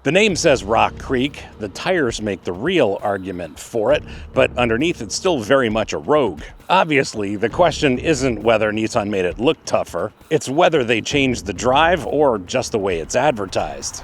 The name says Rock Creek. The tires make the real argument for it, but underneath it's still very much a Rogue. Obviously, the question isn't whether Nissan made it look tougher, it's whether they changed the drive or just the way it's advertised.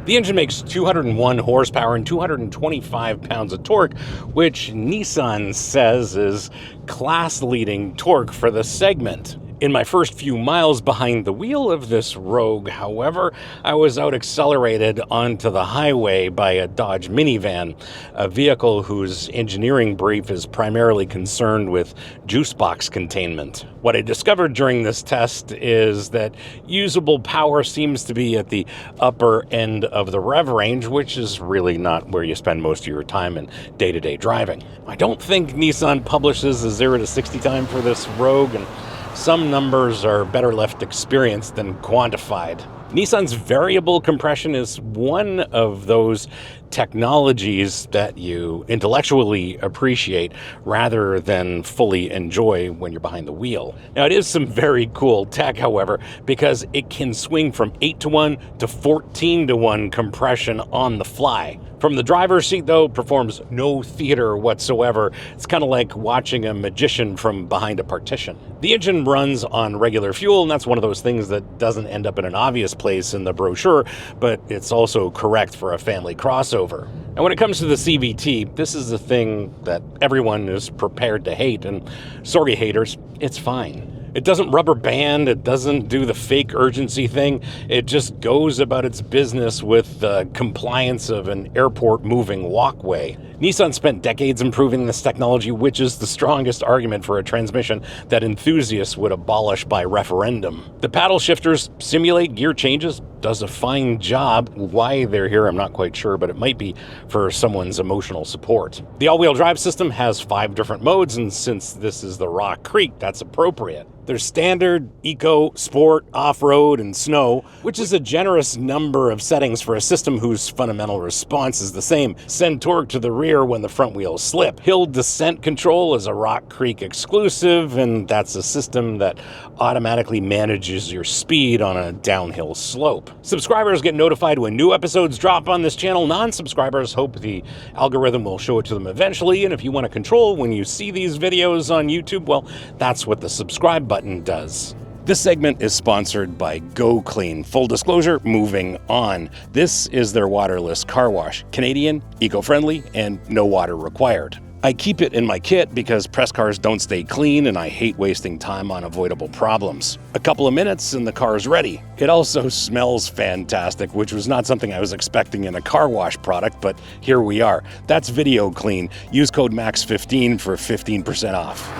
The engine makes 201 horsepower and 225 pounds of torque, which Nissan says is class-leading torque for the segment. In my first few miles behind the wheel of this Rogue, however, I was out-accelerated onto the highway by a Dodge minivan, a vehicle whose engineering brief is primarily concerned with juice box containment. What I discovered during this test is that usable power seems to be at the upper end of the rev range, which is really not where you spend most of your time in day-to-day driving. I don't think Nissan publishes a 0 to 60 time for this Rogue, and some numbers are better left experienced than quantified. Nissan's variable compression is one of those technologies that you intellectually appreciate rather than fully enjoy when you're behind the wheel. Now, it is some very cool tech, however, because it can swing from 8-to-1 to 14-to-1 compression on the fly. From the driver's seat, though, performs no theater whatsoever. It's kind of like watching a magician from behind a partition. The engine runs on regular fuel, and that's one of those things that doesn't end up in an obvious place in the brochure, but it's also correct for a family crossover. And when it comes to the CVT, this is the thing that everyone is prepared to hate, and sorry haters, it's fine. It doesn't rubber band, it doesn't do the fake urgency thing, it just goes about its business with the compliance of an airport moving walkway. Nissan spent decades improving this technology, which is the strongest argument for a transmission that enthusiasts would abolish by referendum. The paddle shifters simulate gear changes, does a fine job. Why they're here, I'm not quite sure, but it might be for someone's emotional support. The all-wheel drive system has 5 different modes, and since this is the Rock Creek, that's appropriate. There's standard, eco, sport, off-road, and snow, which is a generous number of settings for a system whose fundamental response is the same. Send torque to the rear when the front wheels slip. Hill descent control is a Rock Creek exclusive, and that's a system that automatically manages your speed on a downhill slope. Subscribers get notified when new episodes drop on this channel. Non-subscribers hope the algorithm will show it to them eventually, and if you want to control when you see these videos on YouTube, well, that's what the subscribe button does. This segment is sponsored by Go Clean. Full disclosure, moving on. This is their waterless car wash. Canadian, eco-friendly, and no water required. I keep it in my kit because press cars don't stay clean and I hate wasting time on avoidable problems. A couple of minutes and the car's ready. It also smells fantastic, which was not something I was expecting in a car wash product, but here we are. That's Video Clean. Use code MAX15 for 15% off.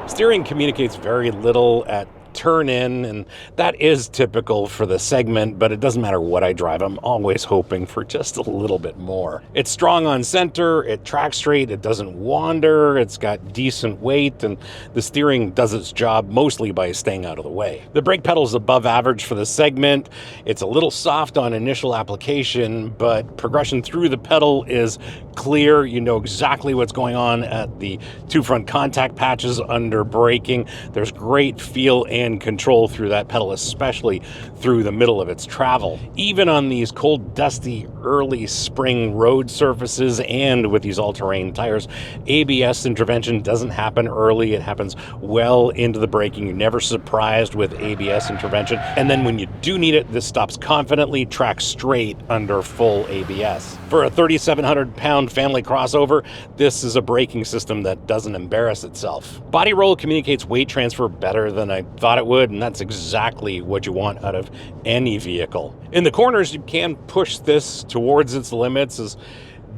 Steering communicates very little at turn in, and that is typical for the segment, but it doesn't matter what I drive, I'm always hoping for just a little bit more. It's strong on center, it tracks straight, it doesn't wander, it's got decent weight, and the steering does its job mostly by staying out of the way. The brake pedal is above average for the segment. It's a little soft on initial application, but progression through the pedal is clear. You know exactly what's going on at the 2 front contact patches under braking. There's great feel and control through that pedal, especially through the middle of its travel. Even on these cold, dusty, early spring road surfaces and with these all-terrain tires, ABS intervention doesn't happen early. It happens well into the braking. You're never surprised with ABS intervention. And then when you do need it, this stops confidently, tracks straight under full ABS. For a 3,700-pound family crossover, this is a braking system that doesn't embarrass itself. Body roll communicates weight transfer better than I thought it would, and that's exactly what you want out of any vehicle. In the corners, you can push this towards its limits as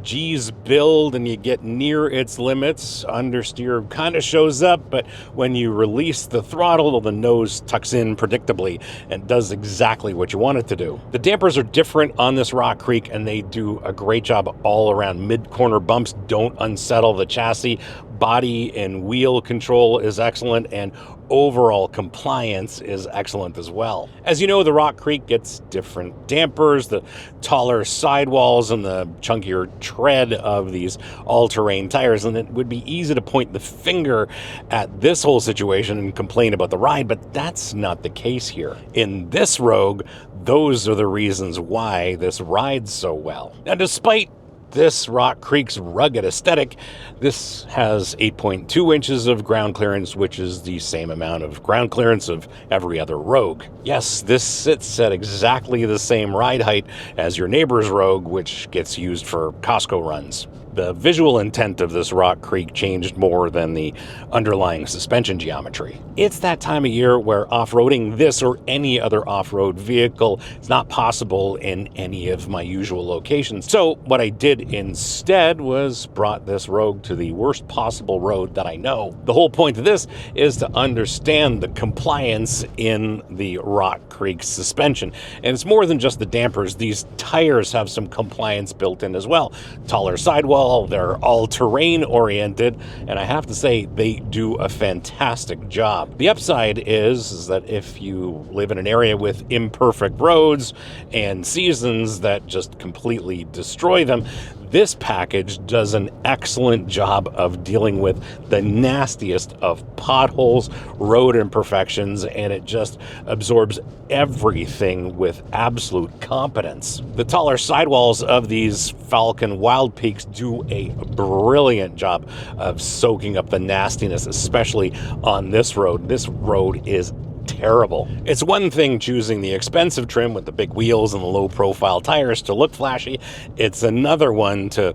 G's build and you get near its limits. Understeer kind of shows up, but when you release the throttle, the nose tucks in predictably and does exactly what you want it to do. The dampers are different on this Rock Creek, and they do a great job all around. Mid-corner bumps don't unsettle the chassis. Body and wheel control is excellent, and overall compliance is excellent as well. As you know, the Rock Creek gets different dampers, the taller sidewalls and the chunkier tread of these all-terrain tires, and it would be easy to point the finger at this whole situation and complain about the ride, but that's not the case here. In this Rogue, those are the reasons why this rides so well. Now, despite this Rock Creek's rugged aesthetic, this has 8.2 inches of ground clearance, which is the same amount of ground clearance of every other Rogue. Yes, this sits at exactly the same ride height as your neighbor's Rogue, which gets used for Costco runs. The visual intent of this Rock Creek changed more than the underlying suspension geometry. It's that time of year where off-roading this or any other off-road vehicle is not possible in any of my usual locations. So what I did instead was brought this Rogue to the worst possible road that I know. The whole point of this is to understand the compliance in the Rock Creek suspension. And it's more than just the dampers. These tires have some compliance built in as well. Taller sidewall, they're all-terrain oriented, and I have to say they do a fantastic job. The upside is that if you live in an area with imperfect roads and seasons that just completely destroy them, this package does an excellent job of dealing with the nastiest of potholes, road imperfections, and it just absorbs everything with absolute competence. The taller sidewalls of these Falken Wild Peaks do a brilliant job of soaking up the nastiness, especially on this road. This road is terrible. It's one thing choosing the expensive trim with the big wheels and the low-profile tires to look flashy. It's another one to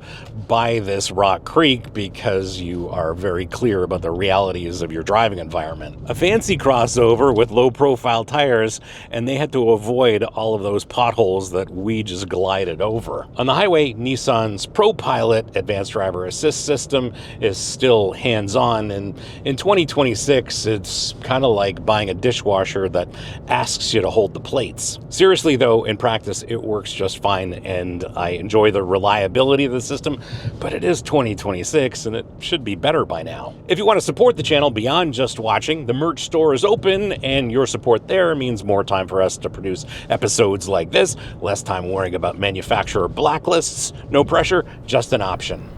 buy this Rock Creek because you are very clear about the realities of your driving environment. A fancy crossover with low-profile tires, and they had to avoid all of those potholes that we just glided over. On the highway, Nissan's ProPilot advanced driver assist system is still hands-on, and in 2026, it's kind of like buying a dishwasher that asks you to hold the plates. Seriously though, in practice it works just fine, and I enjoy the reliability of the system, but it is 2026 and it should be better by now. If you want to support the channel beyond just watching, the merch store is open, and your support there means more time for us to produce episodes like this, less time worrying about manufacturer blacklists. No pressure, just an option.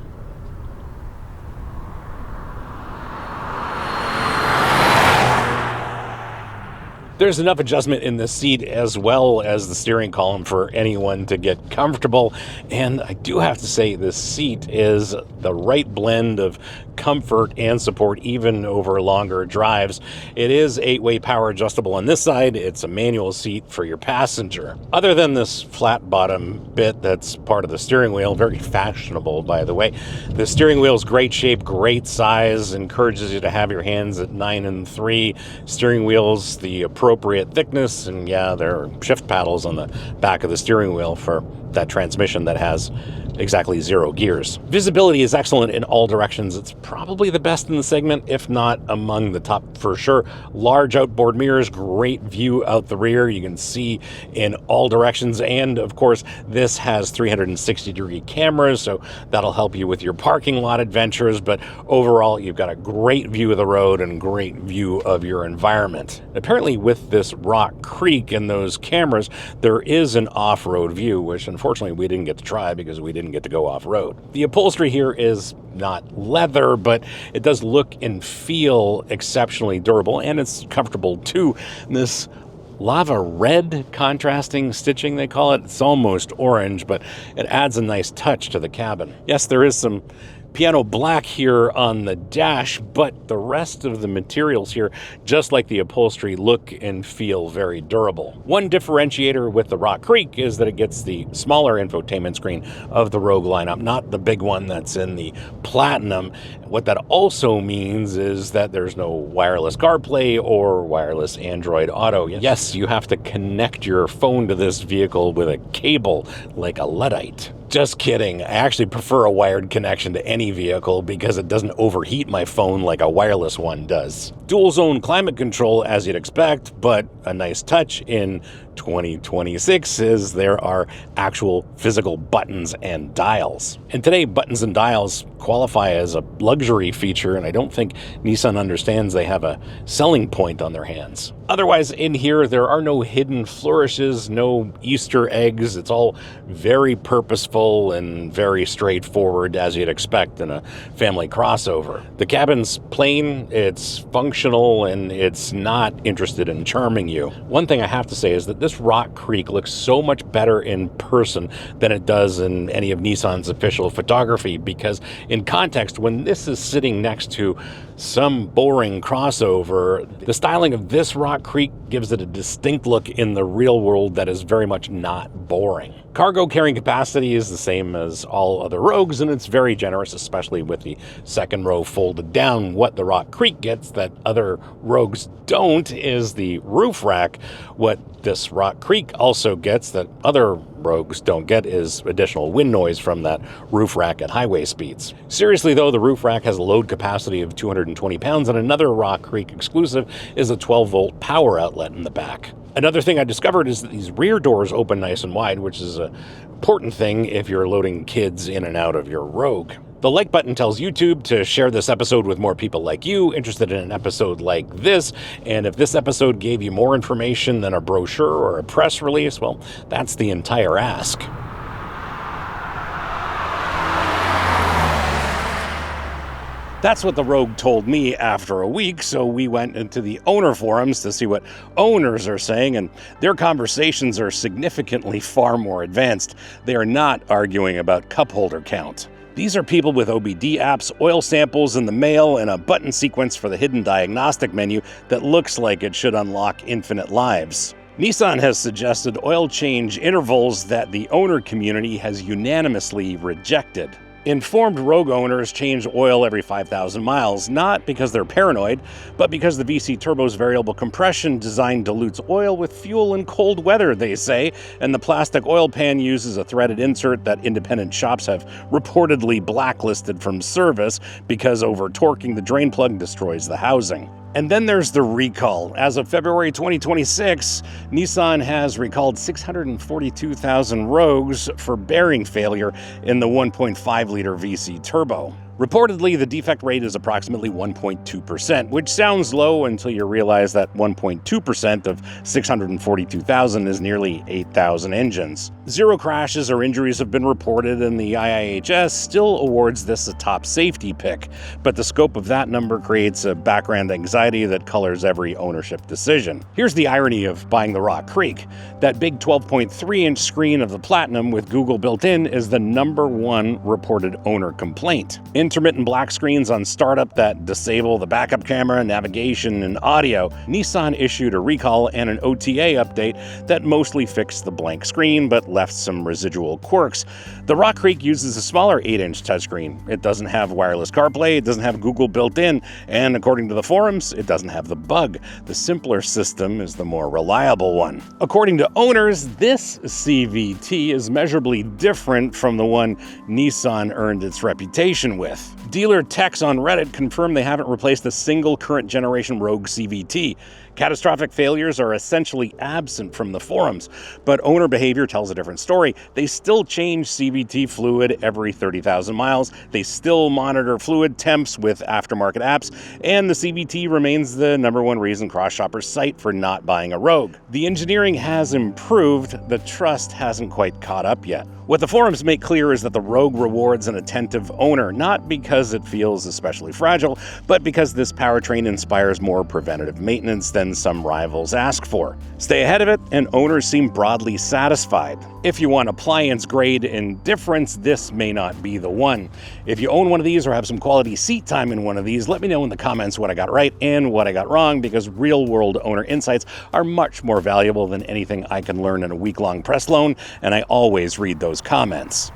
There's enough adjustment in the seat as well as the steering column for anyone to get comfortable, and I do have to say this seat is the right blend of comfort and support even over longer drives. It is 8-way power adjustable on this side. It's a manual seat for your passenger. Other than this flat bottom bit that's part of the steering wheel, very fashionable by the way, the steering wheel's great shape, great size, encourages you to have your hands at 9 3. Steering wheel's the appropriate thickness, and yeah, there are shift paddles on the back of the steering wheel for that transmission that has exactly 0 gears. Visibility is excellent in all directions. It's probably the best in the segment, if not among the top for sure. Large outboard mirrors, great view out the rear. You can see in all directions, and of course this has 360-degree cameras, so that'll help you with your parking lot adventures, but overall you've got a great view of the road and great view of your environment. Apparently with this Rock Creek and those cameras, there is an off-road view, which unfortunately we didn't get to try because we didn't get to go off-road. The upholstery here is not leather, but it does look and feel exceptionally durable, and it's comfortable too. This lava red contrasting stitching, they call it, it's almost orange, but it adds a nice touch to the cabin. Yes, there is some piano black here on the dash, but the rest of the materials here, just like the upholstery, look and feel very durable. One differentiator with the Rock Creek is that it gets the smaller infotainment screen of the Rogue lineup, not the big one that's in the Platinum. What that also means is that there's no wireless CarPlay or wireless Android Auto. Yes, you have to connect your phone to this vehicle with a cable like a Luddite. Just kidding. I actually prefer a wired connection to any vehicle because it doesn't overheat my phone like a wireless one does. Dual zone climate control as you'd expect, but a nice touch in 2026 is there are actual physical buttons and dials. And today, buttons and dials qualify as a luxury feature, and I don't think Nissan understands they have a selling point on their hands. Otherwise, in here, there are no hidden flourishes, no Easter eggs. It's all very purposeful and very straightforward, as you'd expect in a family crossover. The cabin's plain, it's functional, and it's not interested in charming you. One thing I have to say is that this Rock Creek looks so much better in person than it does in any of Nissan's official photography, because in context, when this is sitting next to some boring crossover, the styling of this Rock Creek gives it a distinct look in the real world that is very much not boring. Cargo carrying capacity is the same as all other Rogues, and it's very generous, especially with the second row folded down. What the Rock Creek gets that other Rogues don't is the roof rack. What this Rock Creek also gets that other Rogues don't get is additional wind noise from that roof rack at highway speeds. Seriously though, the roof rack has a load capacity of 220 pounds, and another Rock Creek exclusive is a 12-volt power outlet in the back. Another thing I discovered is that these rear doors open nice and wide, which is an important thing if you're loading kids in and out of your Rogue. The like button tells YouTube to share this episode with more people like you interested in an episode like this, and if this episode gave you more information than a brochure or a press release, well, that's the entire ask. That's what the Rogue told me after a week, so we went into the owner forums to see what owners are saying, and their conversations are significantly far more advanced. They are not arguing about cup holder count. These are people with OBD apps, oil samples in the mail, and a button sequence for the hidden diagnostic menu that looks like it should unlock infinite lives. Nissan has suggested oil change intervals that the owner community has unanimously rejected. Informed Rogue owners change oil every 5,000 miles, not because they're paranoid, but because the VC turbo's variable compression design dilutes oil with fuel in cold weather, they say, and the plastic oil pan uses a threaded insert that independent shops have reportedly blacklisted from service because over-torquing the drain plug destroys the housing. And then there's the recall. As of February 2026, Nissan has recalled 642,000 Rogues for bearing failure in the 1.5-liter VC turbo. Reportedly, the defect rate is approximately 1.2%, which sounds low until you realize that 1.2% of 642,000 is nearly 8,000 engines. 0 crashes or injuries have been reported, and the IIHS still awards this a top safety pick, but the scope of that number creates a background anxiety that colors every ownership decision. Here's the irony of buying the Rock Creek. That big 12.3-inch screen of the Platinum with Google built in is the #1 reported owner complaint. Intermittent black screens on startup that disable the backup camera, navigation, and audio. Nissan issued a recall and an OTA update that mostly fixed the blank screen but left some residual quirks. The Rock Creek uses a smaller 8-inch touchscreen. It doesn't have wireless CarPlay, it doesn't have Google built in, and according to the forums, it doesn't have the bug. The simpler system is the more reliable one. According to owners, this CVT is measurably different from the one Nissan earned its reputation with. Dealer techs on Reddit confirm they haven't replaced a single current generation Rogue CVT. Catastrophic failures are essentially absent from the forums, but owner behavior tells a different story. They still change CVT fluid every 30,000 miles, they still monitor fluid temps with aftermarket apps, and the CVT remains the #1 reason cross-shoppers cite for not buying a Rogue. The engineering has improved, the trust hasn't quite caught up yet. What the forums make clear is that the Rogue rewards an attentive owner, not because it feels especially fragile, but because this powertrain inspires more preventative maintenance than some rivals ask for. Stay ahead of it, and owners seem broadly satisfied. If you want appliance-grade indifference, this may not be the one. If you own one of these or have some quality seat time in one of these, let me know in the comments what I got right and what I got wrong, because real-world owner insights are much more valuable than anything I can learn in a week-long press loan, and I always read those comments.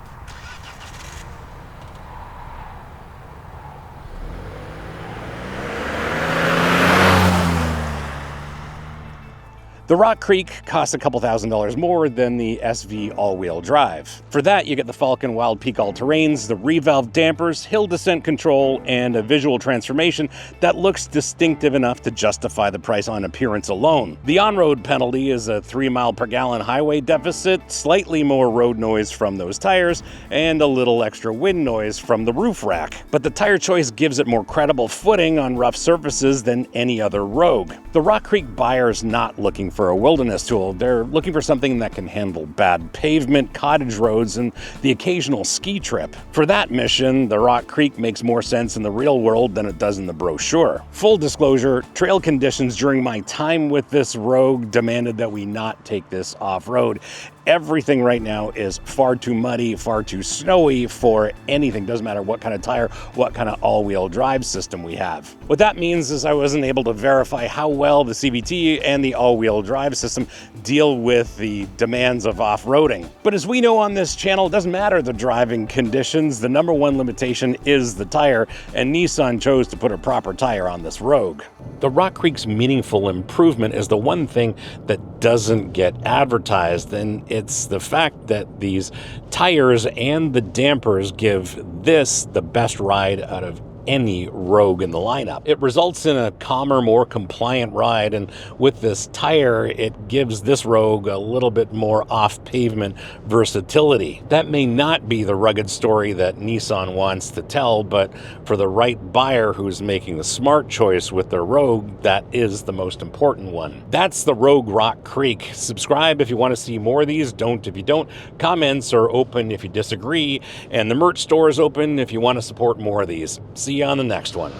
The Rock Creek costs a couple $1,000s more than the SV all-wheel drive. For that, you get the Falken Wild Peak all-terrains, the revalve dampers, hill descent control, and a visual transformation that looks distinctive enough to justify the price on appearance alone. The on-road penalty is a 3 mile per gallon highway deficit, slightly more road noise from those tires, and a little extra wind noise from the roof rack. But the tire choice gives it more credible footing on rough surfaces than any other Rogue. The Rock Creek buyer's not looking for a wilderness tool. They're looking for something that can handle bad pavement, cottage roads, and the occasional ski trip. For that mission, the Rock Creek makes more sense in the real world than it does in the brochure. Full disclosure, trail conditions during my time with this Rogue demanded that we not take this off-road. Everything right now is far too muddy, far too snowy for anything. Doesn't matter what kind of tire, what kind of all-wheel drive system we have. What that means is I wasn't able to verify how well the CVT and the all-wheel drive system deal with the demands of off-roading. But as we know on this channel, it doesn't matter the driving conditions. The number one limitation is the tire, and Nissan chose to put a proper tire on this Rogue. The Rock Creek's meaningful improvement is the one thing that doesn't get advertised, and it's the fact that these tires and the dampers give this the best ride out of any Rogue in the lineup. It results in a calmer, more compliant ride, and with this tire, it gives this Rogue a little bit more off-pavement versatility. That may not be the rugged story that Nissan wants to tell, but for the right buyer who's making the smart choice with their Rogue, that is the most important one. That's the Rogue Rock Creek. Subscribe if you want to see more of these. Don't if you don't. Comments are open if you disagree, and the merch store is open if you want to support more of these. See you on the next one.